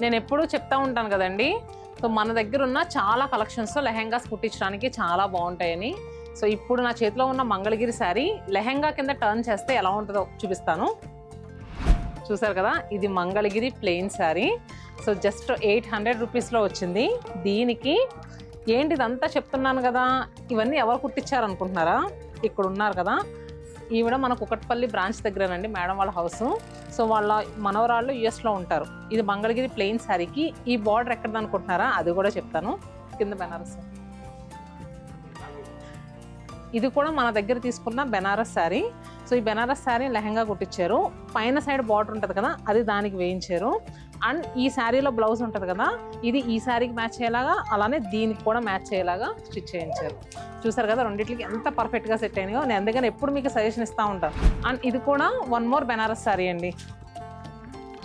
నేను ఎప్పుడూ చెప్తా ఉంటాను కదండి, సో మన దగ్గర ఉన్న చాలా కలెక్షన్స్లో లెహెంగాస్ కుట్టించడానికి చాలా బాగుంటాయని. సో ఇప్పుడు నా చేతిలో ఉన్న మంగళగిరి శారీ లెహెంగా కింద టర్న్ చేస్తే ఎలా ఉంటుందో చూపిస్తాను. చూసారు కదా, ఇది Mangalagiri plain sari. So just 800 రూపీస్లో వచ్చింది. దీనికి ఏంటి ఇదంతా చెప్తున్నాను కదా, ఇవన్నీ ఎవరు కుట్టించారు అనుకుంటున్నారా? ఇక్కడ ఉన్నారు కదా, ఈవిడ మన కుకట్పల్లి బ్రాంచ్ దగ్గరేనండి మేడం వాళ్ళ హౌస్. సో వాళ్ళ మనవరాళ్ళు యుఎస్లో ఉంటారు. ఇది మంగళగిరి ప్లెయిన్ శారీకి ఈ బార్డర్ ఎక్కడది అనుకుంటున్నారా, అది కూడా చెప్తాను. కింద బెనారస్, ఇది కూడా మన దగ్గర తీసుకున్న బెనారస్ శారీ. సో ఈ బెనారస్ శారీ లెహంగా కుట్టించారు. పైన సైడ్ బార్డర్ ఉంటుంది కదా, అది దానికి వేయించారు. అండ్ ఈ శారీలో బ్లౌజ్ ఉంటుంది కదా, ఇది ఈ శారీకి మ్యాచ్ అయ్యేలాగా, అలానే దీనికి కూడా మ్యాచ్ అయ్యేలాగా స్టిచ్ చేయించారు. చూసారు కదా రెండింటికి ఎంత పర్ఫెక్ట్గా సెట్ అయినాయో. నేను అందుకని ఎప్పుడు మీకు సజెషన్ ఇస్తూ ఉంటాను. అండ్ ఇది కూడా వన్ మోర్ బెనారస్ శారీ అండి,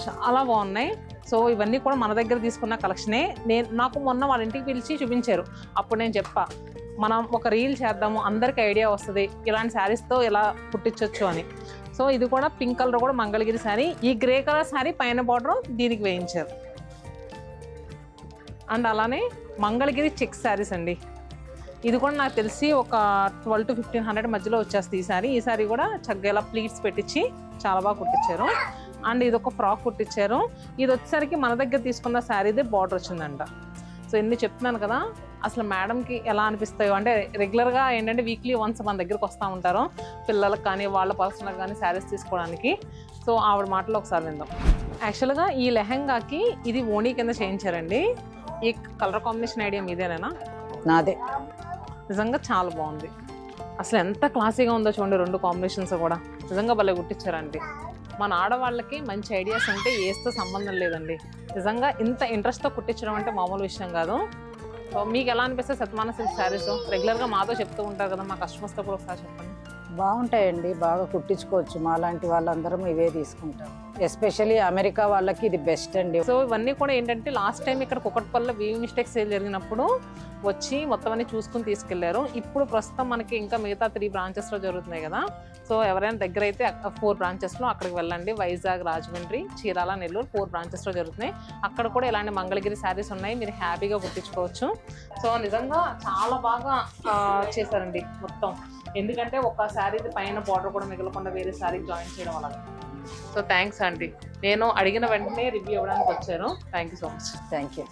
చాలా బాగున్నాయి. సో ఇవన్నీ కూడా మన దగ్గర తీసుకున్న కలెక్షనే. నాకు మొన్న వాళ్ళ ఇంటికి పిలిచి చూపించారు. అప్పుడు నేను చెప్పా, మనం ఒక రీల్ చేద్దాము, అందరికి ఐడియా వస్తుంది ఇలాంటి శారీస్తో ఎలా కుట్టించవచ్చు అని. సో ఇది కూడా పింక్ కలర్ కూడా మంగళగిరి శారీ. ఈ గ్రే కలర్ శారీ పైన బార్డర్ దీనికి వేయించారు. అండ్ అలానే మంగళగిరి చెక్ శారీస్ అండి. ఇది కూడా నాకు తెలిసి ఒక 1200 to 1500 మధ్యలో వచ్చేస్తుంది ఈ శారీ. ఈ శారీ కూడా చక్కగా ఇలా ప్లీట్స్ పెట్టించి చాలా బాగా కుట్టించారు. అండ్ ఇది ఒక ఫ్రాక్ కుట్టించారు. ఇది వచ్చేసరికి మన దగ్గర తీసుకున్న శారీదే బార్డర్ వచ్చిందంట. సో ఎన్ని చెప్తున్నాను కదా, అసలు మేడంకి ఎలా అనిపిస్తాయో. అంటే రెగ్యులర్గా ఏంటంటే వీక్లీ వన్స్ మన దగ్గరకు వస్తూ ఉంటారు, పిల్లలకు కానీ వాళ్ళ పర్సనల్ కానీ శారీస్ తీసుకోవడానికి. సో ఆవిడ మాటలో ఒకసారి విందాం. యాక్చువల్గా ఈ లెహంగాకి ఇది ఓణీ కింద చేయించారండి. ఈ కలర్ కాంబినేషన్ ఐడియా మీదేనా? నాదే. నిజంగా చాలా బాగుంది. అసలు ఎంత క్లాసీగా ఉందో చూడండి, రెండు కాంబినేషన్స్ కూడా నిజంగా భలే కుట్టించారండి. మన ఆడవాళ్ళకి మంచి ఐడియాస్ ఉంటే ఏస్తో సంబంధం లేదండి. నిజంగా ఇంత ఇంట్రెస్ట్తో కుట్టించడం అంటే మామూలు విషయం కాదు. మీకు ఎలా అనిపిస్తుంది శతమాన సిల్క్ శారీస్? రెగ్యులర్గా మాతో చెప్తూ ఉంటారు కదా, మా కస్టమర్స్తో కూడా ఒకసారి చెప్పండి. బాగుంటాయండి, బాగా కుట్టించుకోవచ్చు. మాలాంటి వాళ్ళందరం ఇవే తీసుకుంటాం. ఎస్పెషల్లీ అమెరికా వాళ్ళకి ఇది బెస్ట్ అండి. సో ఇవన్నీ కూడా ఏంటంటే లాస్ట్ టైం ఇక్కడ కుకట్పల్లిలో వీవింగ్ మిస్టేక్ సేల్ జరిగినప్పుడు వచ్చి మొత్తం అన్ని చూసుకుని తీసుకెళ్లారు. ఇప్పుడు ప్రస్తుతం మనకి ఇంకా మిగతా 3 బ్రాంచెస్లో జరుగుతున్నాయి కదా. సో ఎవరైనా దగ్గర అయితే 4 బ్రాంచెస్లో అక్కడికి వెళ్ళండి. వైజాగ్, రాజమండ్రి, చీరాల, నెల్లూరు 4 బ్రాంచెస్లో జరుగుతున్నాయి. అక్కడ కూడా ఇలాంటి మంగళగిరి శారీస్ ఉన్నాయి, మీరు హ్యాపీగా కుట్టించుకోవచ్చు. సో నిజంగా చాలా బాగా చేశారండి మొత్తం. ఎందుకంటే ఒక శారీ పైన బార్డర్ కూడా మిగలకుండా వేరే శారీకి జాయిన్ చేయడం వల్ల. సో థ్యాంక్స్ అండి, నేను అడిగిన వెంటనే రివ్యూ ఇవ్వడానికి వచ్చాను. Thank you so much. Thank you.